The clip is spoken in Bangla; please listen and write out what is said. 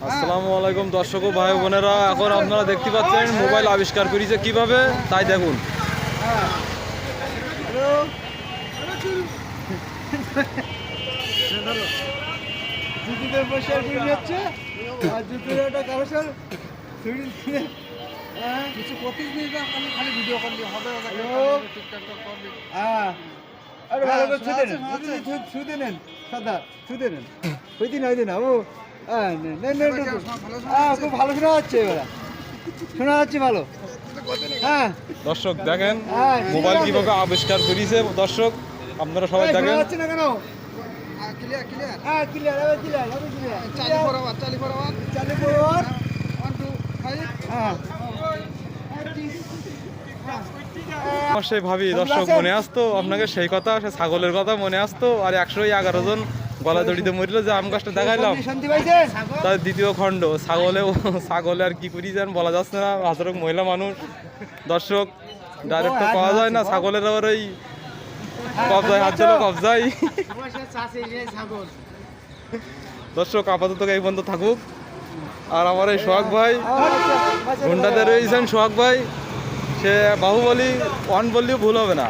আসসালামু আলাইকুম দর্শক ও ভাই বোনেরা, এখন আপনারা দেখতে পাচ্ছেন মোবাইল আবিষ্কার করেছে কিভাবে, তাই দেখুন। খুব ভালো শোনা যাচ্ছে, এবার শোনা যাচ্ছে ভালো। হ্যাঁ দর্শক দেখেন মোবাইল কিভাবে আবিষ্কার করেছে। দর্শক আপনারা সবাই শোনা দেখেন। যাচ্ছে না কেন? হ্যাঁ ক্লিয়ার, এবার ক্লিয়ার, এবার ক্লিয়ার। চালু ফরওয়ার্ড 1 2 5। হ্যাঁ আমার সেই ভাবি দর্শক মনে আসতো আপনাকে সেই কথা, সে ছাগলের কথা মনে আসতো। আর 111 জন গলা দড়িতে মরিল যে আম গাছটা দেখাইলাম, শান্তি পাইছেন? তার দ্বিতীয় খণ্ড। ছাগলে আর কি করি যান বলা যাচ্ছে না, হাজারক মহিলা মানুষ। দর্শক ডাইরেক্ট তো পাওয়া যায় না, ছাগলের আবার ওই কবজায় হাত ছিল, কবজায়। দর্শক আপাতত এই পর্যন্ত থাকুক। আর আমার এই সোহাগ ভাই ঘন্টাতে রয়েছেন, সোহাগ ভাই সে বাহুবলী 1 বললেও ভুল হবে না।